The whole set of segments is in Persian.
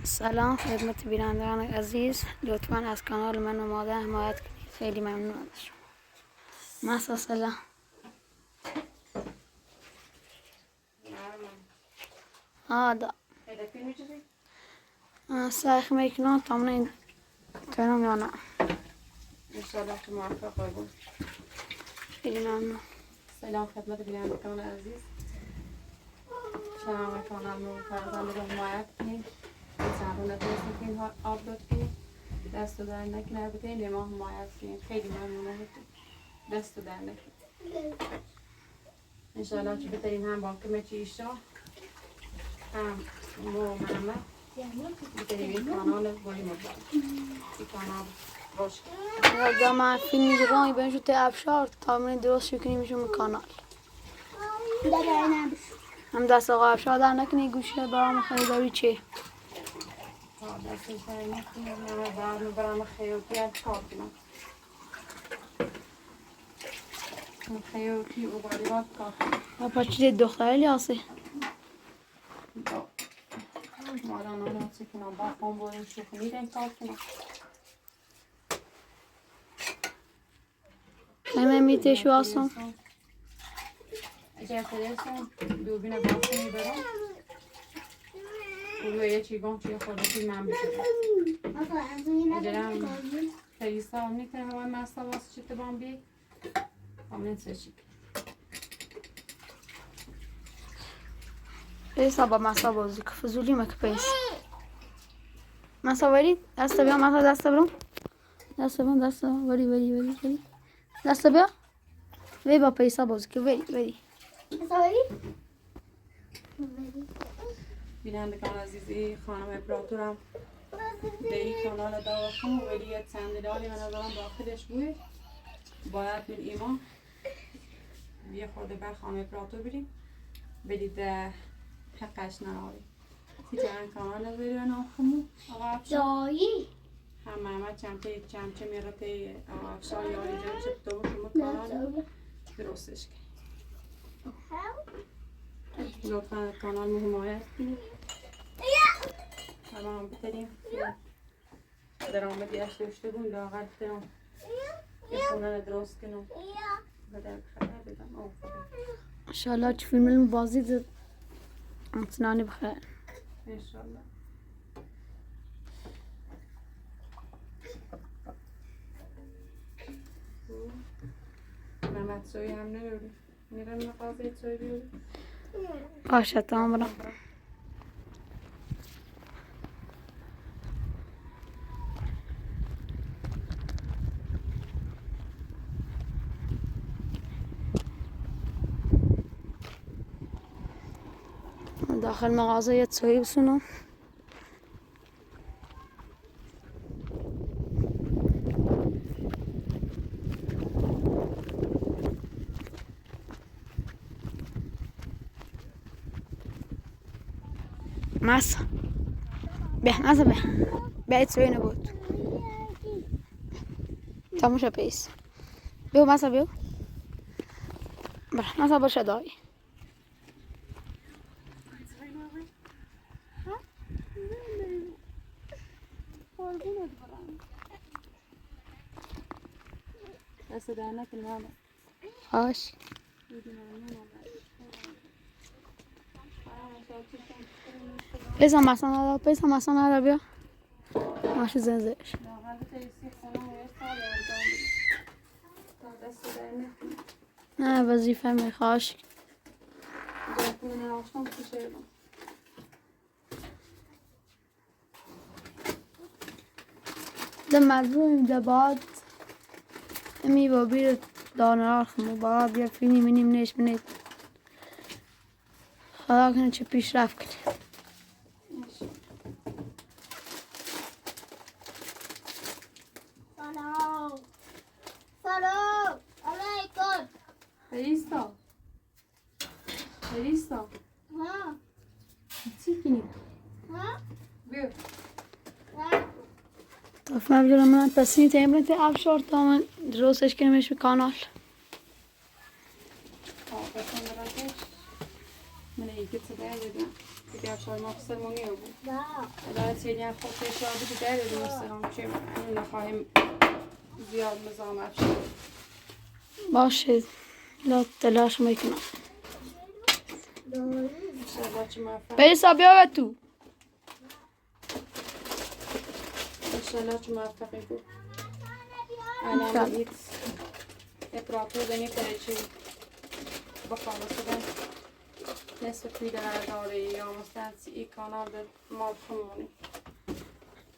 سلام خدمت بینندگان عزیز، لطفاً از کانال من و مادر حمایت کنید. خیلی ممنون از شما. مسا سلام. دا سعی میکنم تمرین کنم یا نه. انشالله که موفق باشید. خیلی ممنون. سلام خدمت بینندگان عزیز. شما کانال رو فرزند رو حمایت کنید. چند نتونستید که این آپلود کنید. دست در نکنه بتین ما حمایت کنید. خیلی ممنونم. دست در نکنید. انشالله که بتین هم با کمچی ایشا هم مو محمد بتین این کانال بایی مبارک. این کانال روش کنید. دا من فیلم میگیرم بینشون تی افشار تمرین درست کنیمشون کانال. هم دست آقا افشار در نکنی گوشه برام خریداری چه؟ دستش در نکنید. برام خیلی کار کنم. خیلی او باید کار کنم. پاچه دختری لیاسه. مادام الان چی کنم با خون بودیم شوخی دن کار کنم. من میتشو آسان. اگر فرستم دوربین باز میبرم. روی چی گم چی خودتی من بشم. اگرم فرستا میتونه هوای مستا واسه چی تبام بی. همین سشی. پیسا با مسا بازی که فضولی مک پیس. مسا وری دست بیا مسا دست برم. دست وری. دست بیا. وی با پیسا بازی که وری. بینندگان عزیزی خانم امپراتورم به این کانال داوخون ولی یک صندلی من نظرم داخلش بود باید بین ایمان یه خورده بر خانم امپراتور بریم برید حقش نهاری تیجان کانال ویدیو ناخمو آقا افشار هم محمد چمچه میرته آقا افشار یاری جان چه تو شما کانال درستش کن لطفا کانال مو حمایت کنید تمام بتریم درآمدی اش داشته بود لاغر بترم یه خونه درست کنم بدر خبر بدم انشالله چه فیلم بازی زد انتنانی بخیر انشالله محمد سوی هم نروری میرم مغازه سوی بیوری باشه تمام برم داخل مغازه یه تسویی بسونم مسا مسا به تسویی نبود تموشه پیس بیو مسا بیو بره مسا باشه دایی دست در نکن ماما باش پیسا مسا ندا بیا ماشو زنزش نه وظیفه میخواش ده مجبوریم ده بعد امی با بیر دانرار خمو بعد یک فیلمی منیم نیش بینید خدا کنه چه پیش رفت کنه سلام علیکم فریستا ها چی کنی؟ ها بیو طرف مبدول من تصنیت امرت افشار تا من درستش کنمش به کانال من یکی dedim. Bir de açalım sırmını yok. با در سیلی خود فشار بدی در دوستم چه من نخواهیم زیاد مزاحمت شد. باشه لا تلاش میکنم. انشالله چه موفق پیسا بیا تو. انشالله چه موفقی بود. الان دید اپراتور دنی پریچی بخواه سدن نصف تویده داره یا مثلا ای کانال در مال خمونی.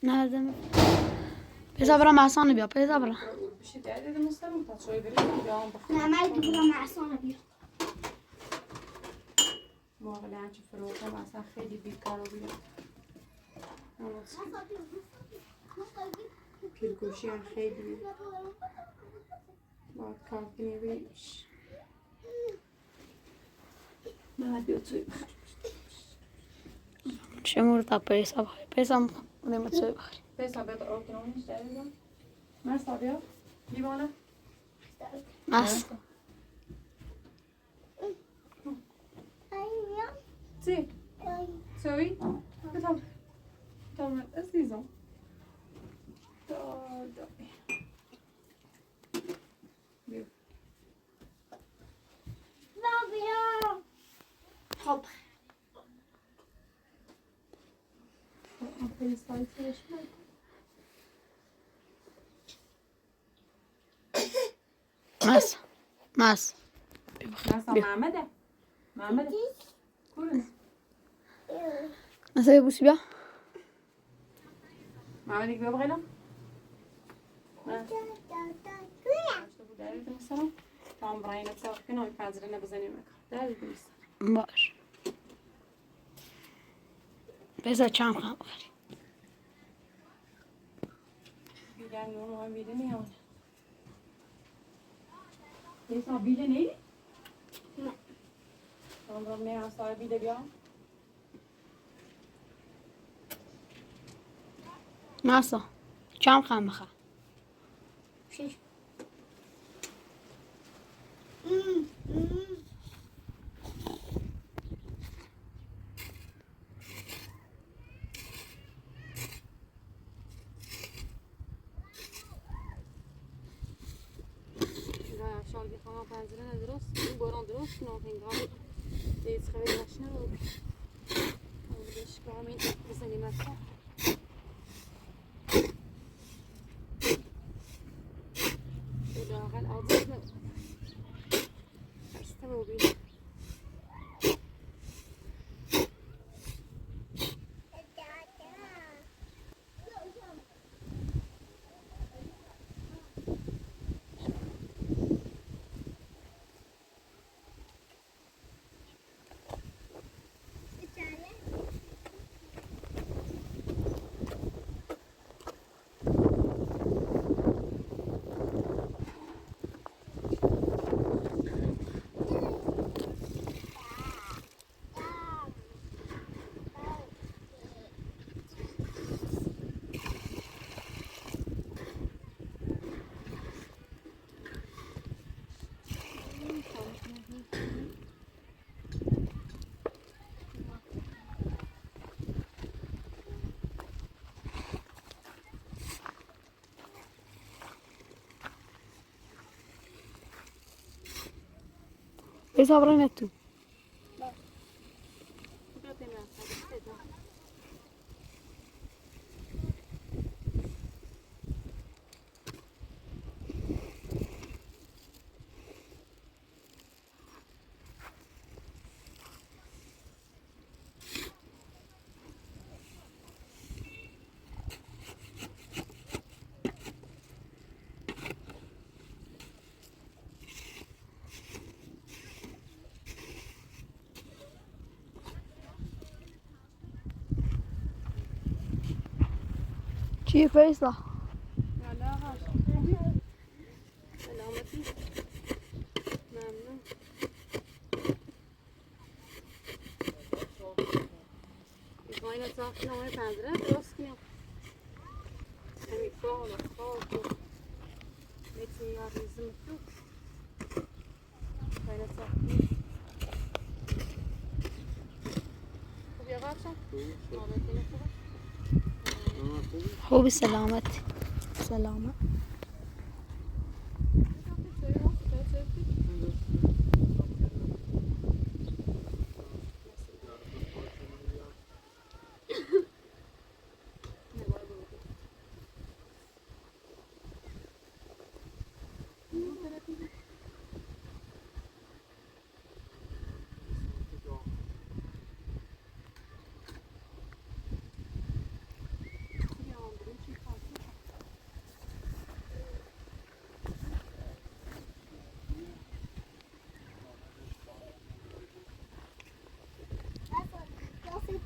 Nerede mi? Pesa برم احسان بیا پیسا برم. بشی در دیده مستم تا چای بریم یا هم بخواه. نمک بگم احسان بیا واقعا چه فروغم اصلا خیلی بیکار و بیام. پیرگوشی هم خیلی باید کار کنی بیش. بعد بیا توی شمور تا پیسا بخوری. پیسا نمیت سوی بخوری. پیسا بیا تا آکنونیش داریدم. مرسا بیا. لیوانه. مس. سی. سوی. بتام. بتام عزیزم. دای. بیا. بیا خب پیسای سرش بود. مس. مس. مرسا محمده. محمده. کورن. مسا بوسی بیا. محمدی بیا بغیرم. داریدم مثلا. تام برای نفسه کنم این پنجره نبزنیم مکان. داریدم مثلا. باش. پیسا چند خواهم بخوری. بیلن نونو هم بیله نیامده. پیسا بیله نیدی؟ نه تام برام نه همسایه بیله بیام. مسا چند خواهم بخوری. شش شال بخوام پنجره ندرست. این باران درست کنم هنگام دیز خیلی ماشین رو. اولش کنم این بزنیم اصلا. لااقل آدم رو خسته ببینم. پیسا برم تو. چی پیسا؟ سلامتی. ممنون. میخواین اصلاح کنم این پنجره درست کنم. همین بال و خاک و میتونی یا ریزم تو. میخواین اصلاح کنم. بچه نوبتی خوبه خوبی سلامتی سلامت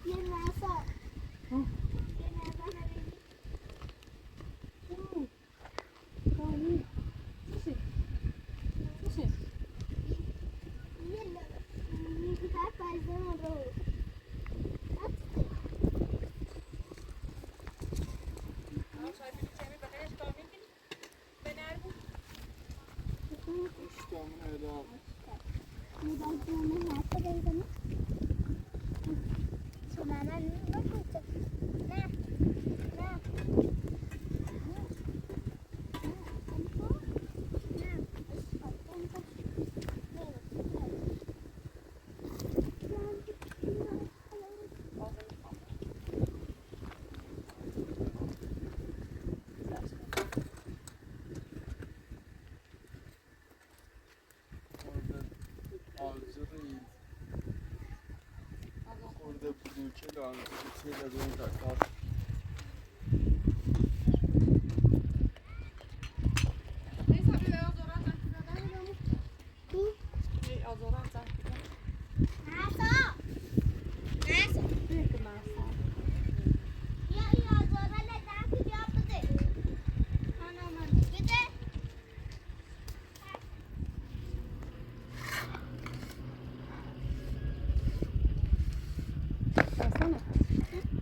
Tiene esa. Tiene esa. خورده بلوکه لانه بدون تکار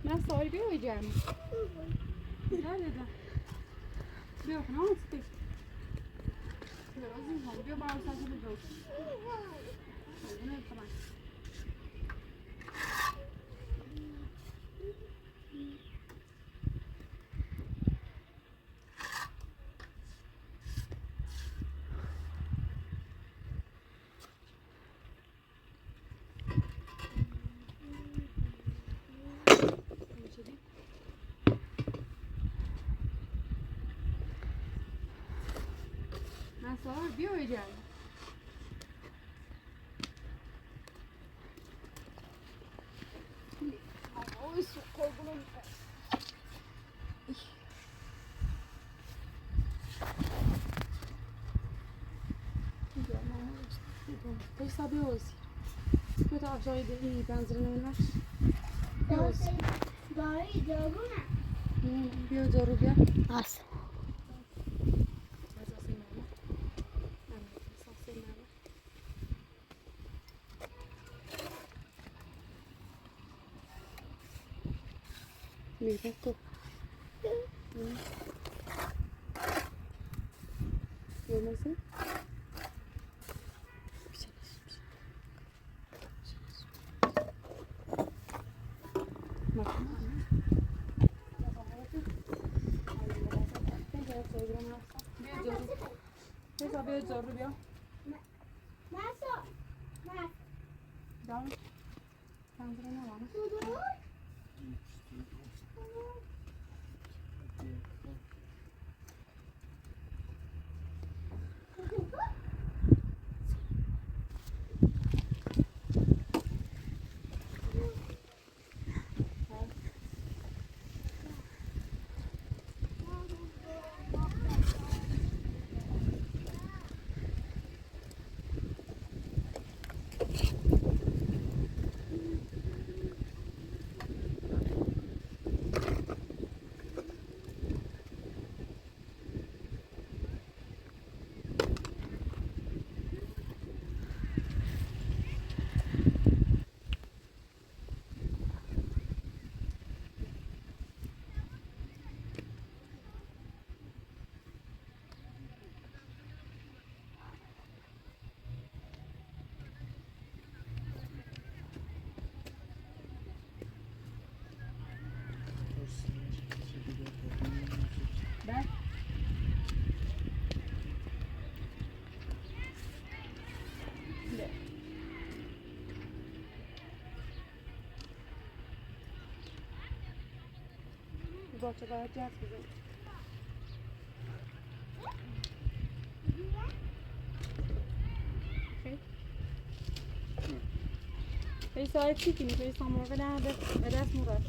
من سایه بیایی جمعی بیا خونه همون سپیش بیا با هم ساعتی بجو بونه بکنم Nasıl bir oyacağım? Oy su korkunun. Pesa bir olsun. Kötü aşağıya iyi benzerini ver. Bir zoru bir. As. Mira esto. Görmesin. Bak. Bir zoru bir. Devam. Kendine ne var? باچه باید جست بزنی. خیلی ساعت چی کنی؟ خیلی سامرقه نه به دست مراد.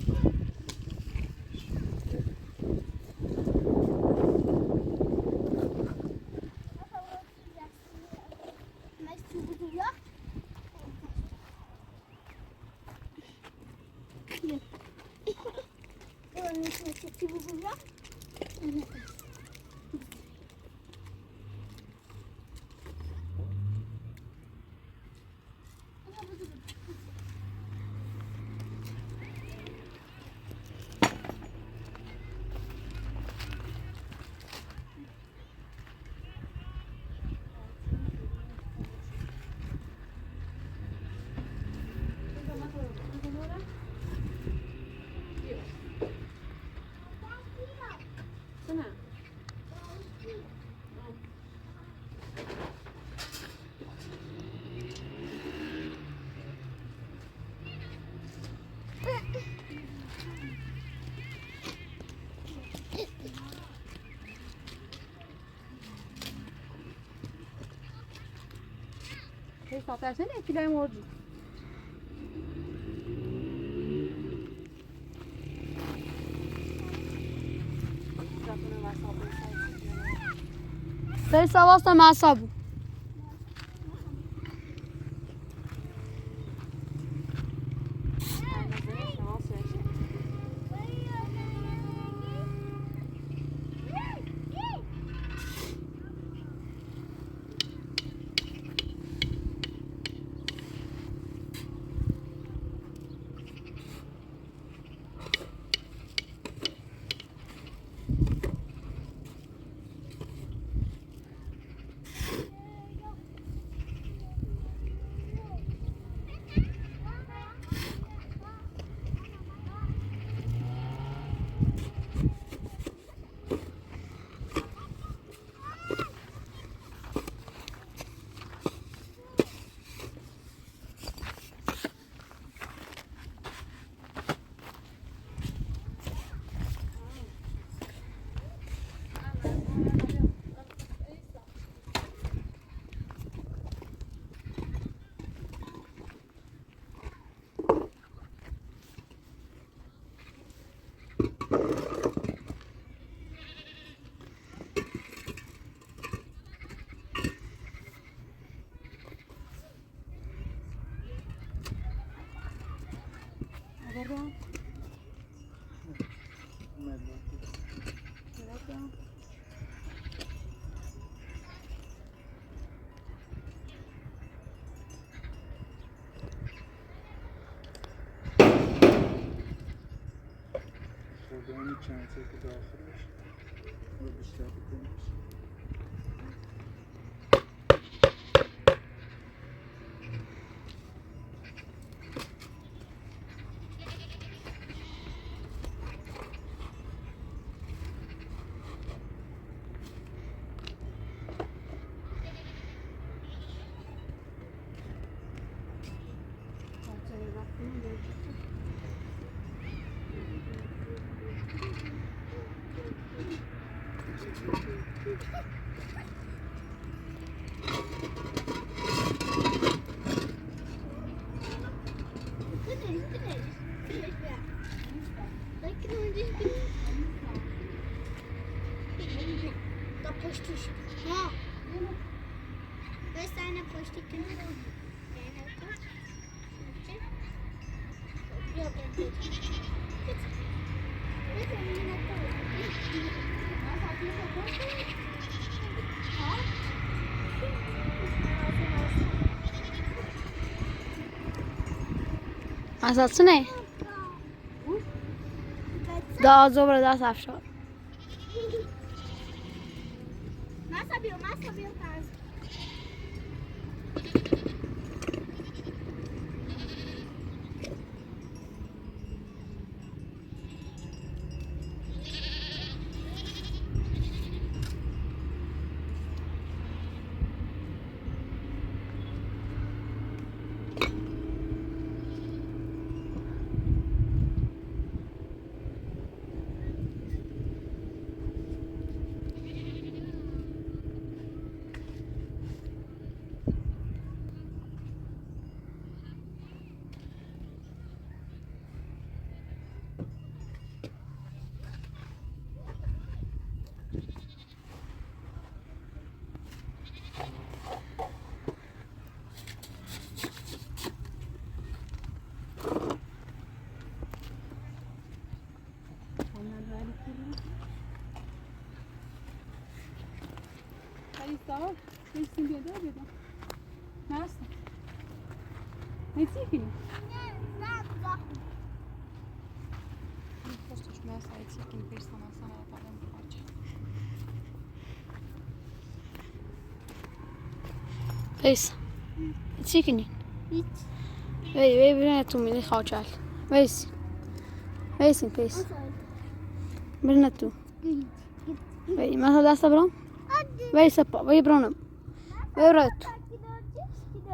Hesap versene etkiler mi orada? Pensa a vossa massa. خودمونی چند سه که داخلش رو بیشتر بکنیش. Masa ne? Daha zor daha safşar. Massa viu, caso. بده ناسته نتیکنی خوشش میاد نتیکنی پیرسان اصلا نتاقیم بخواچه Wees. Het zie ik niet. Niet. Weet je, ben naartoe met die goudjaal. Wees. Wees in wees. Ben naartoe. Weet je, maar dat is bron? Wees op, weet je bronnen? Weet je eruit?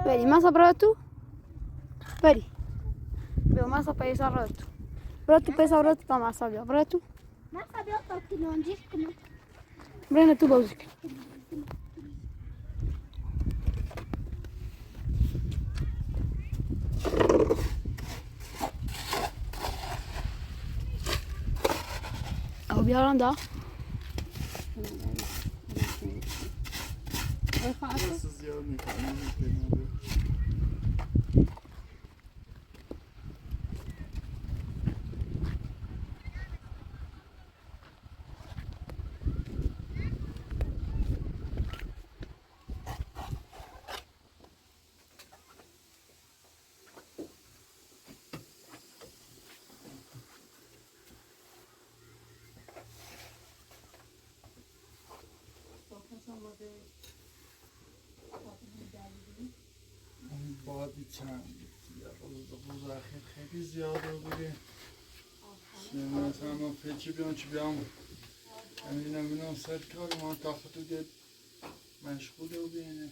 Weet je, maar dat eruit toe? Weet je? Weet je, maar dat is eruit toe? Eruit toe, pees eruit, dan maar dat eruit toe. ما sabia que não diz que não. Ben naartoe, bozik. بیارم دا دست زیاد میکنم بادی چند روز اخیر خیلی زیاده بوده مثلا من پیچی بیام چی بیام نمیدونم سر کار ما تا خطو دید مشغوله و بینه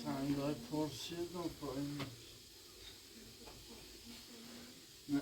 چند های پرسید و پایین نه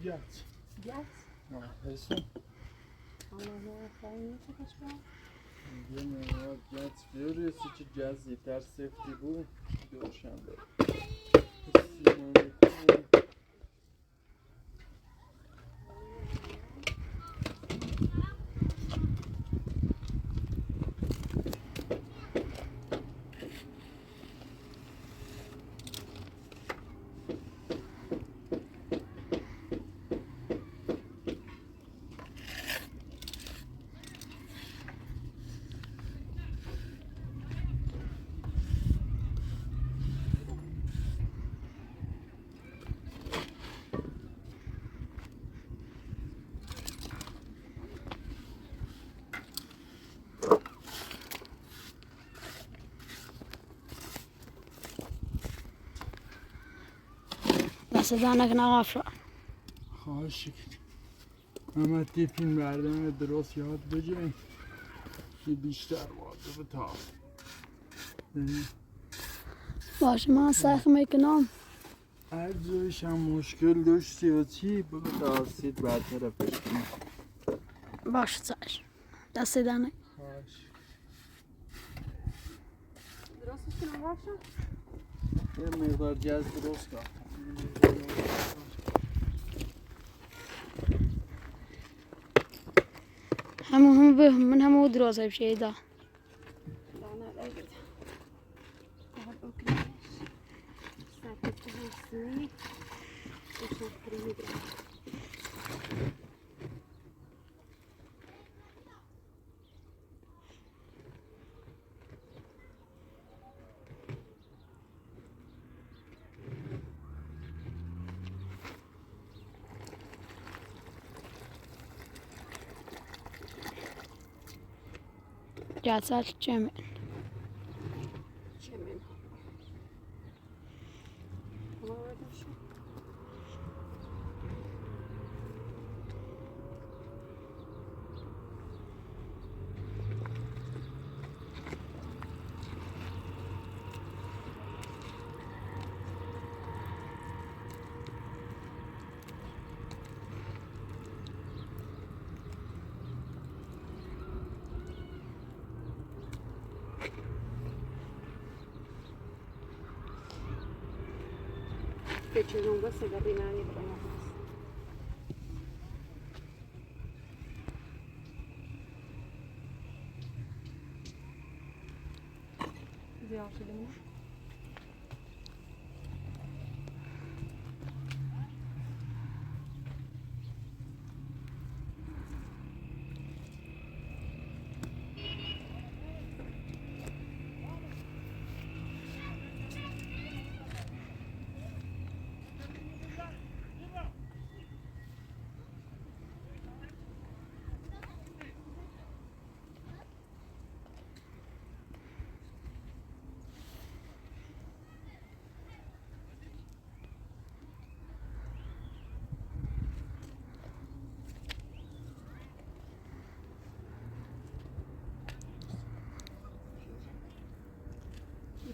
Gert. Gert? Ja, hältst یه مقدار گت بیاری چه جزی در سفتی بود دوشنبه سیمان میکنم دست دهنک نقفر خواهش شکر محمد دی فیلم بردن درست یاد بگیرین که بیشتر واجب تا باشه من سخت میکنم هر جایش هم مشکل داشتی و چی بگو ترسید برطرفش کنی باشه سر دست دهنک خواهش درستش کنم باشم؟ یه مقدار جز درست کن همه به من همه درازه بشه دا دانه لگید باید بکنیش سرکت که هستنی بشن کریمی برم جلسات چمن چمن che c'è un questo da rimane زیاد شده نه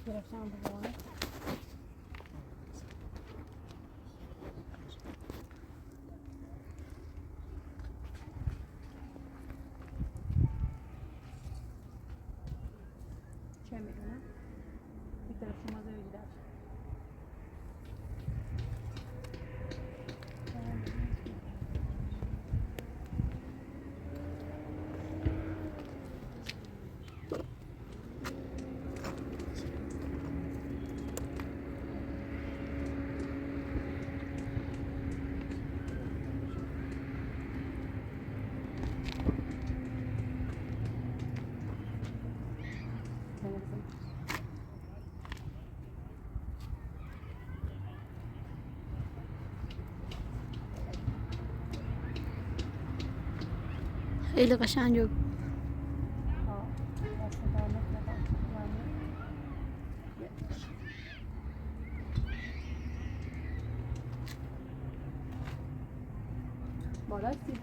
گرفتم بابا چه میدونم این طرف شما زویده خیلی قشنگه بالا سیب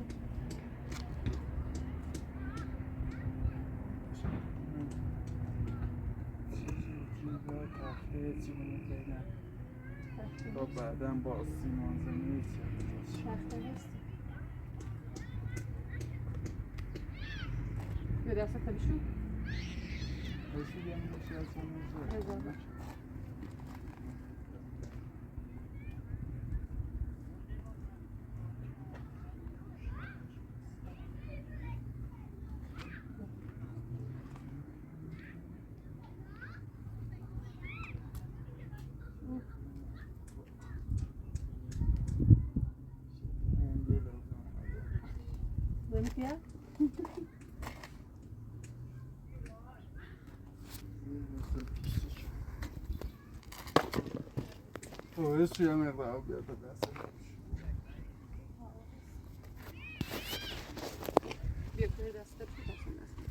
تا بعدا با سیمان زمینی تخته هست یه دسته تبیشون هزار Limpia? تو سوی هم اقدام بیاد تا دست بیا کنی دسته بکنم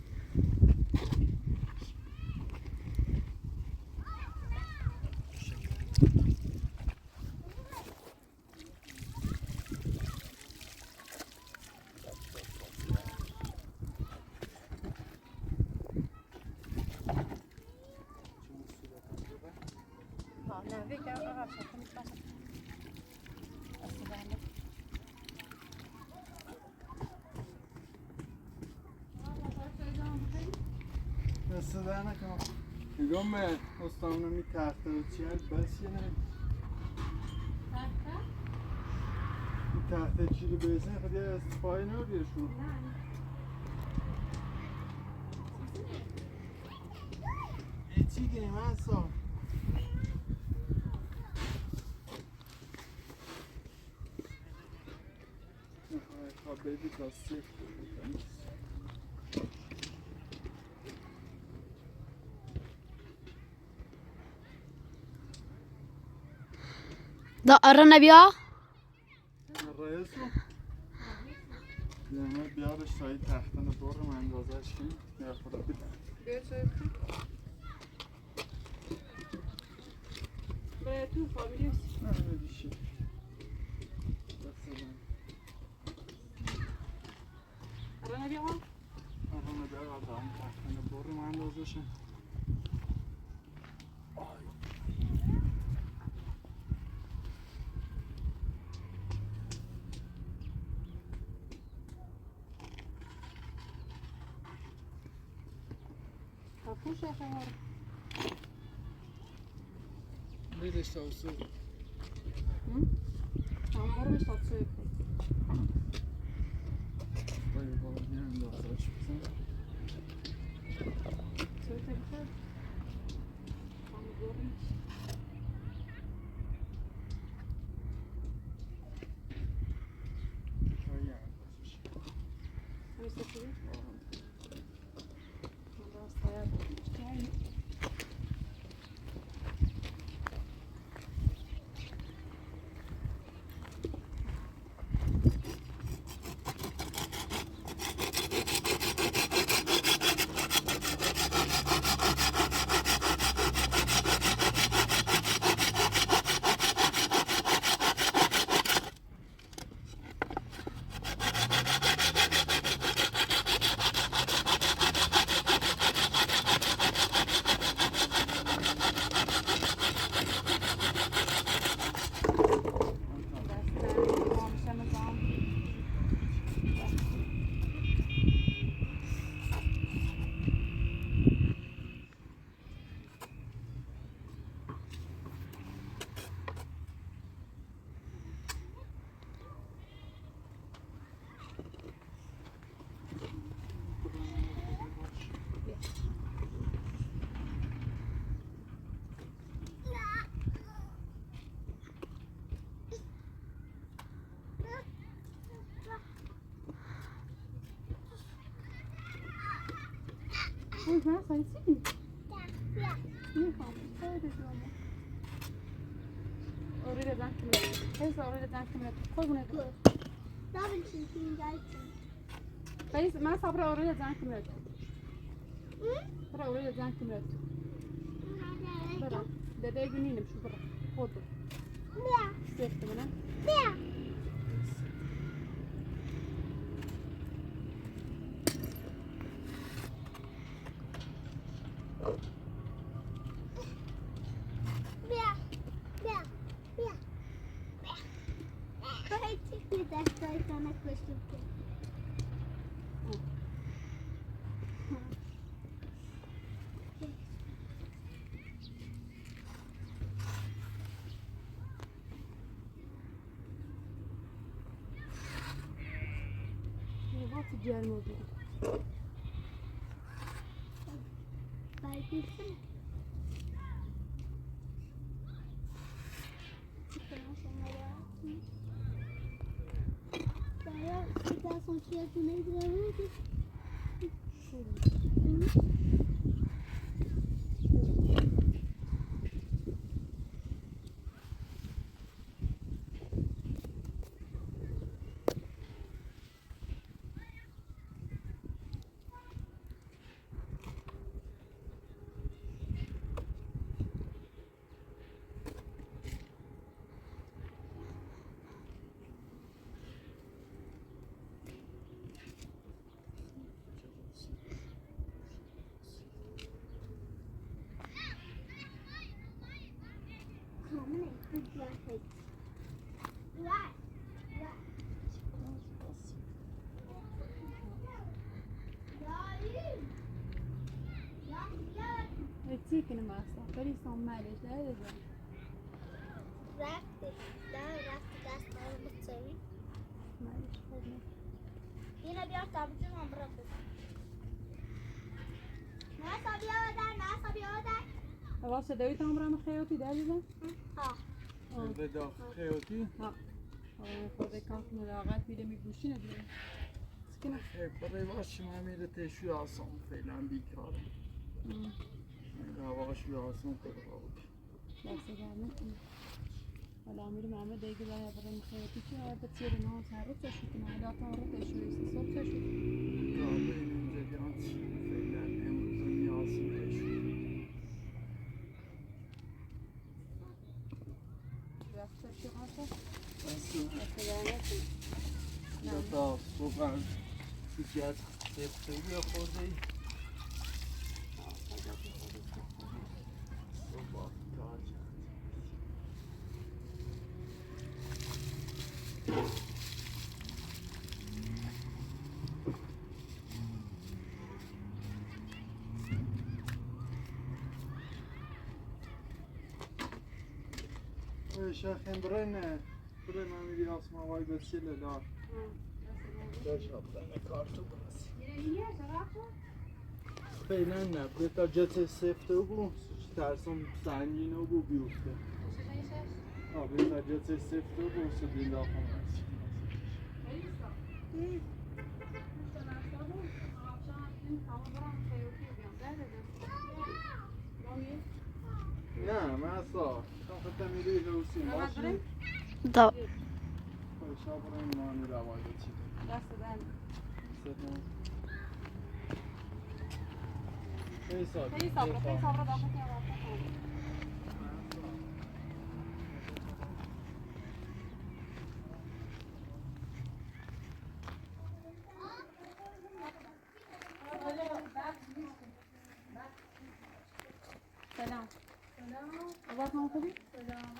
نه بگم آقا شکل میکنم دست در نکنم نگام به استانو می تخته و چی هست بس یه نه این تخته چی رو برسن خود یه استفای نو بیرشون چی گیریم هستا بیبی تا سیخ دا ارنا بیا الرئيس یعنی بیارش تا این تختن برم اندازش کنیم یا خدا بدن بیا چه بکن برای تو فامیلیس نه بدیشی الان بیا آن الان بیار تا این تختن برم اندازش کپوش اخوار بیدش تا اصول هم برو بشتاد سوی کن باید باید یه اندازش بزن سوی تبخیر هم برو تا یه اندازش همیسته چیزی؟ راست باید Ui, ma sai sì? Micham, خیلی جامعه oraya ben kimle? Neyse oraya ben kimle? Koy bunu. Double chicken gelsin. Neyse ben sabra oraya ben kimle? Sabra oraya ben kimle? Bırak. Dede günüydüm şu bırak. Otur. Ne? Sefti bana. Ne? Bia. Bia. Bia. Hej, tycker det är från ett beslut. Vad för gör mot dig? Belki Saya sudah sosial tunai berapa? Etiken är massa. För det är som märkt. Det är det. رفتی دست دارم بسیاری اینه بیار تابوتی من برات بزن نه سابی آدر نه سابی آدر Vad så det utan bra خیاطی där liksom? ها به داخل خیاطی Ja. Och för det kan man laga till med bushina det. Skina. برای باشیم همیره تشوی آسان فعلا بیکارم هواش بی آسان خیلی خوب Läsa gärna. حالا میرم همه دیگه باید برم خیلی که بسیار ناز هر چه شد نه حالا تا رو تشویش صبح چه شد کابل اینجا بیان چی فعلا امروز نیازی بشون رفته چی هاشه یا تا صبح چیزی از سفته یا خورده ای صبح کار کرد شاخم برنه برای من میدی آسمان وای بسیله دار داشت آبدن کارتو برسی فعلا نه برای تا جت سفته بو ترسم سنگینه بو بیفته برای تا جت سفته بو سبیل داخل هست نه من اصلا خواهد میری روسی ماشین طب شاب برای مانی روایت چی دست دن خیلی صبر خیلی صبر داخل که سلام آواز ما خوبی؟ سلام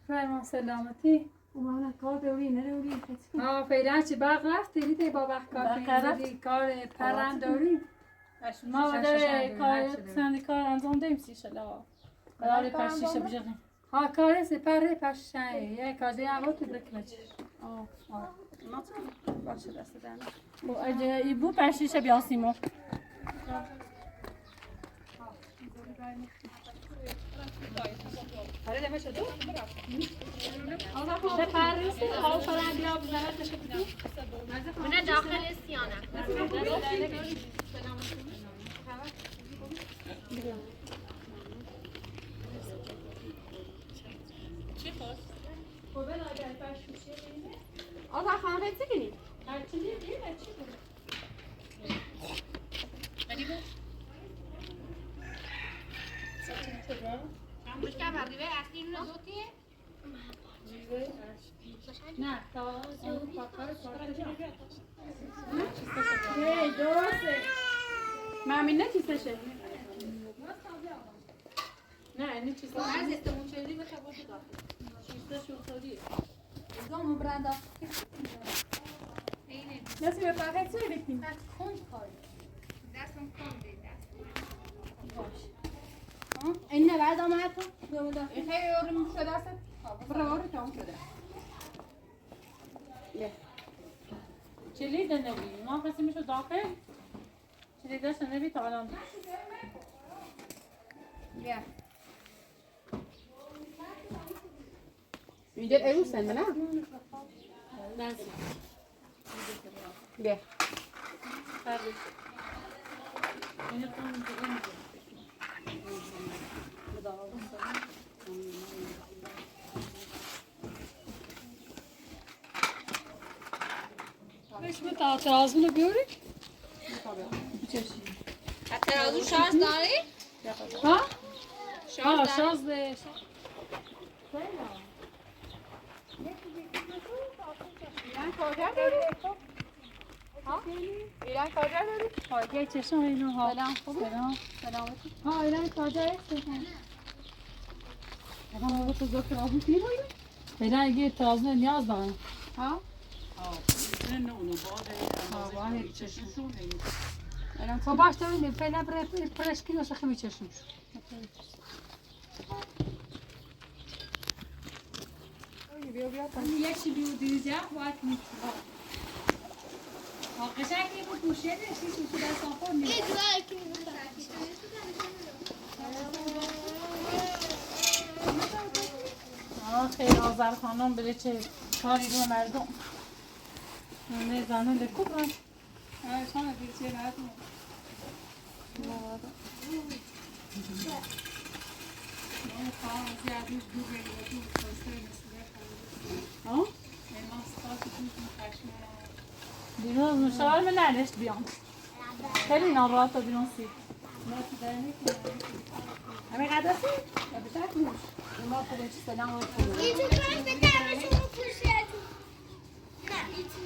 فرمان سلامتی اومدن کار دوری نروری فعلا چی برق رفت دیدی با برق کار کار پرند داریم ما داره کار کار انجام دهیم سی شلا کار پشیشه بجریم ها کار سپره پشیشه یک کاری هوا تو برکمچ باشه دست دن ای بو پشیشه بیاسیمو آره دمه شده؟ چه پرستی آو فرند یا بزنتش من داخل سیانم آقا خانم خیلی چی کنی؟ مشکل بقیه اصلی اینو دوتیه نه تا مامین نه چیزشه نه اینی چیزشه از استمون چیزی بخواه بوده داخل چیزشه خودی زمان برنده اینه نسی به فقط چه بکنیم بس کن کاری دستم کن بید این نه بعد آمد تو این خیلی یورم شده است برای تمام شده چلی دنبی ما قسمشو داخل چلی داشت نبی تا الان بیا میده ایو سن نه بیا اینو کنم اسم ترازو بیاری؟ ترازو شارژ داری؟ ها؟ شارژ ده ایران کجا داری؟ ایران کجا داری؟ خواهی چشم اینو ها سلام خوبی؟ سلامتی ها ایران کجا است؟ اما تو دکتر آبی پی بایی؟ ایران اگه ترازو نیاز دارم ها؟ واحد چشم خب باش تو ببین فعلا برش کی واسه خمی چشم یک چی بیو دیزه باید میشه قشنگی بود پوشه نشی تو دست آخر یه نیست جوایی که خیلی آذر خانم بله چه کاری رو مردم نه زنه لکو برن شانه دیگه چه مردم ها؟ دیروز مشاور من ننشت بیام خیلی ناراحت بیرون سی همه قدسی؟ یا بشک موش ما خوبه چی سلام و خوبه یه تو کنش به درمشون رو پوشیتون نه ایتی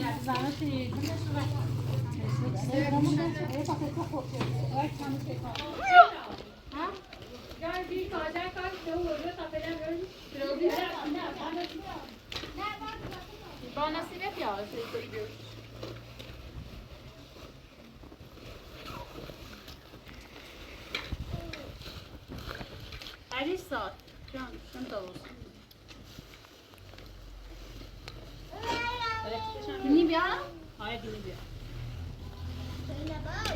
نه زناشی با نصیبه پیاده علی ساعت شن دوست بینی بیا؟ آره بینی بیا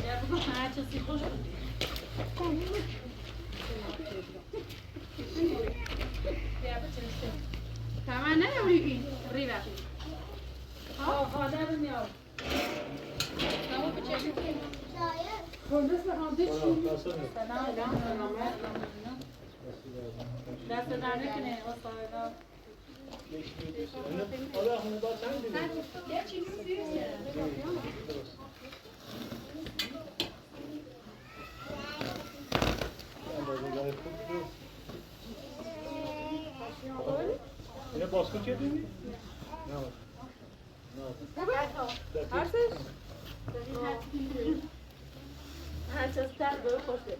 بیا بگو هر چیزی خوش بودی بیا بچنسته تمام نمیوری این ریبه ها در میاد تمام بچنسته کندس بخوام چی سلام دست در نکنه واسه یه باسکو چه دیدی؟ هر چیز تر به خوشه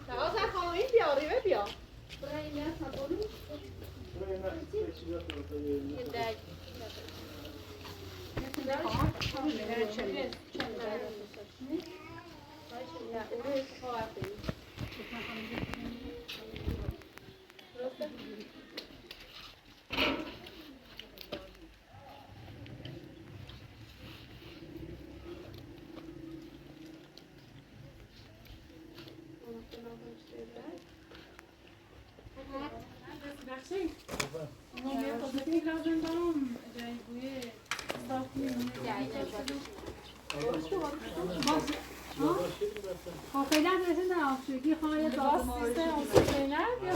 تازه خواهیم بیا ریوه بیا برای این دست نبولو یه دک فعلا رسید نه آفشوگی خواهی داست سیسته اون نه یا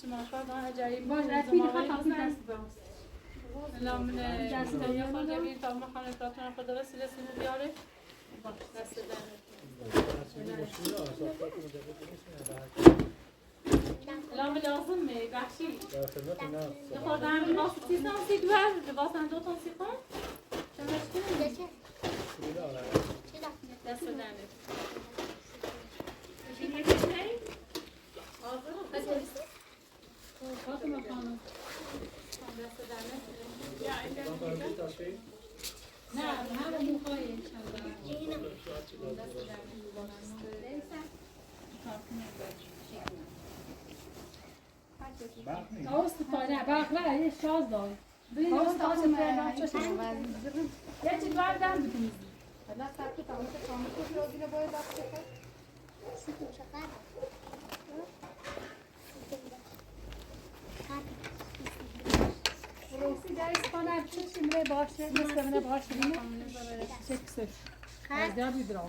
شمارکار داره جایی باش رسید خواهی تاسی دست باست الان من دست داری خواهی بیر تا من خانه براتون خود داره سیله سیمو بیاره باش دست داره الان لازم می بخشی نخورده همین باست سیستم سی دوار لباس هم دو تون سی کن چند دست داره فاطمه خانم دست داره نه همه موخایی استفاده باقلا یه شاز دار باز تاج فردا چه یه چیز بردم بکنید روسی درس کنم چه شیمره باشه مثل من باشه چه کسش از در بیدرام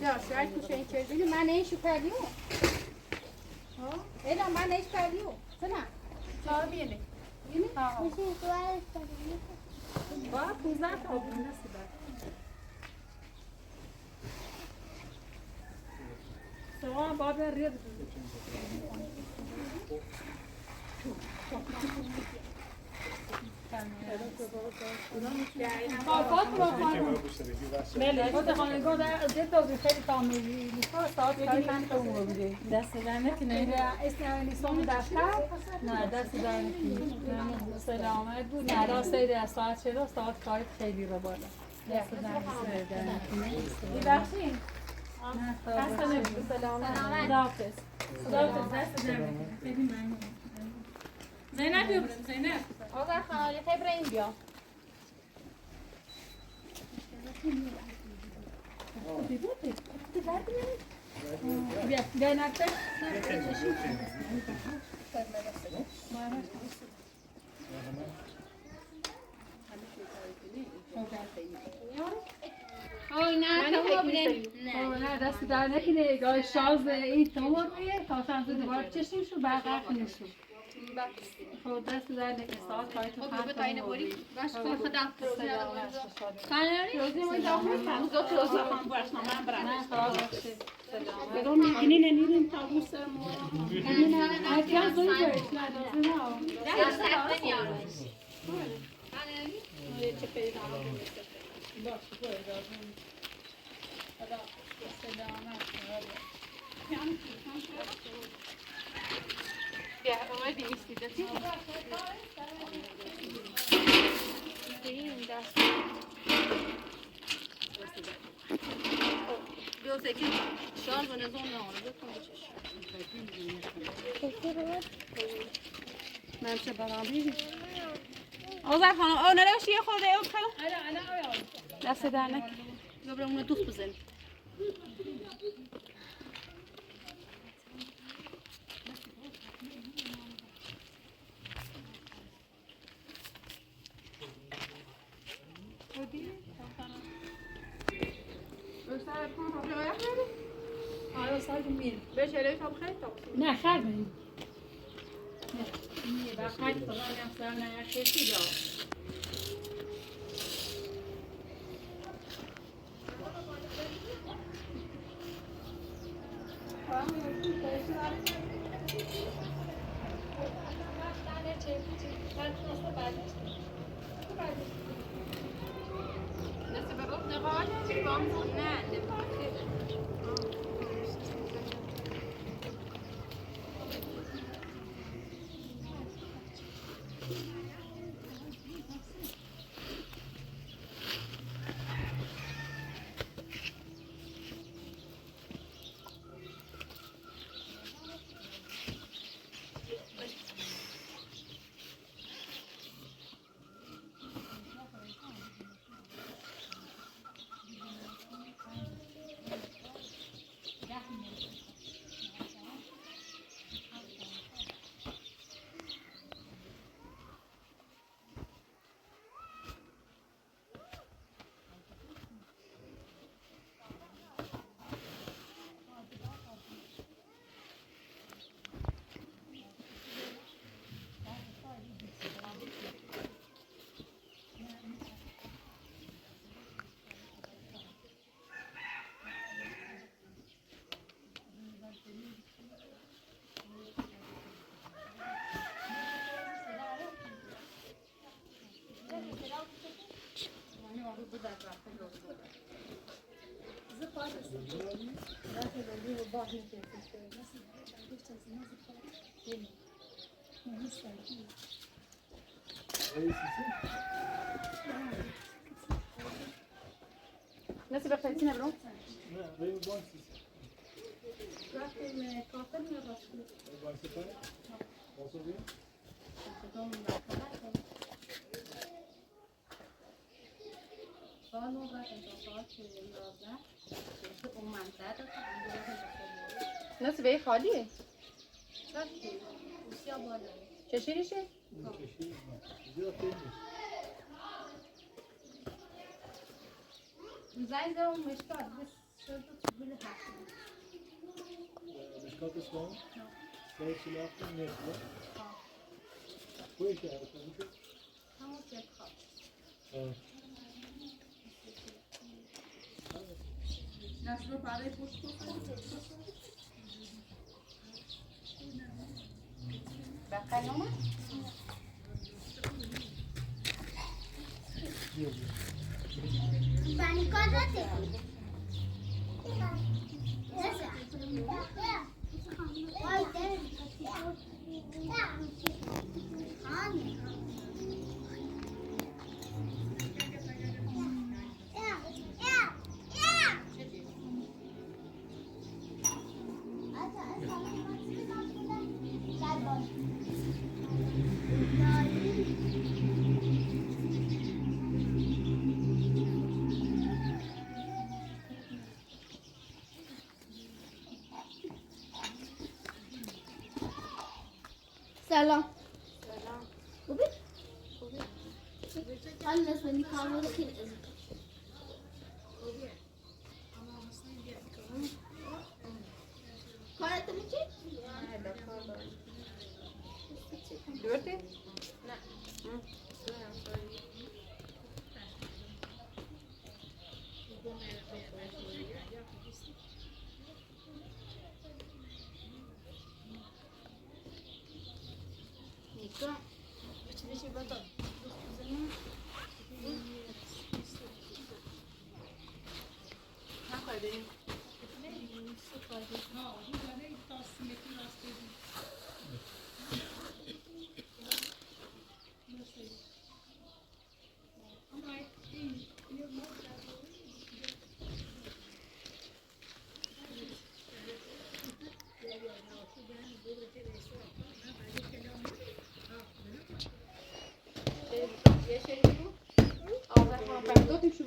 یا شاید که این چیزی من ایشو پردیو اینا من ایش پردیو سنا چهار بیله میشه دوارش کنیم با 15 تا بونه سیبر سوان باب رید بله خود خانگاه در زد دو خیلی کاملی ساعت کاری من تو اون بوده دست در نکنه اسم دفتر نه دست در نکنه سلامت بود نه راسته در ساعت چرا ساعت کاری خیلی رو بالا دست در نکنه ببخشید نه سلامت خداحافظ خدا دست در نکنه. خیلی ممنون. زینب بیا بریم زینب. آقا خالی خیلی بریم بیا. بیا بیا نکته. نه دست در نکنه گاه شاز این تمر رویه تا شانس دوباره چشیم شو برقرار کنیشو خود دست در نکنه ساعت کاری تو خواهد کنم باش خدا کناری؟ روزی ما داخل کنم زود روزی خواهم برش من برم نه خواهد بخشید بگم میگینی نمیریم تا بو سر ما نه اکیان زوی برش نه دازه نه چه پیدا بیا اومدی ایستیدتی این دست دوسته که شال و نظام نهاره بکن من چه برامبی آذر خانم او نروشی یه خورده او کلا دست در نکن ببرم اونو دوست بزن نه خیلی بریم نه بخیلی خدا نفسر نه خیلی جا نسبت به رفت نقاط بام نه نسبت به خیلی نبرم نه بریم بانک سیستم بانک سیستم باسو بریم نسبت به خالیه چشیریشه؟ کشید زیاد خیلی زنگ زدم مشکات بس شد بله هست مشکات اسلام سعی سلاخ نسبت کوی که هست همون که خواب نسبت برای پشت بخیر نامه؟ بانی کار داده سلام. خوبی؟ حال نسبتی کامل خیلی از کارت میچی؟ دوردی؟ نیکا چی بطور؟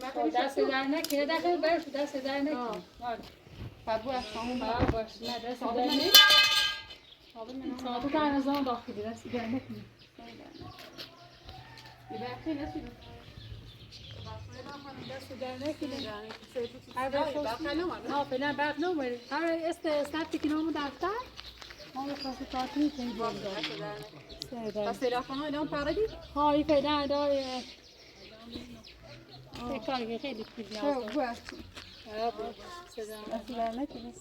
نخواهی دست در نکنه داخل برش دست در نکنه فربو از خامون باش نه دست در نکنه ساعت در نظام داخلی دست در نکنه دست در نکنه نه فعلا برق نمیره هر استارت کنم دفتر ما خاصه کارتی خیلی بالا پس تلفن اینا پردی؟ های فعلا داره کاری خیلی خوبی بو از صدا نکنه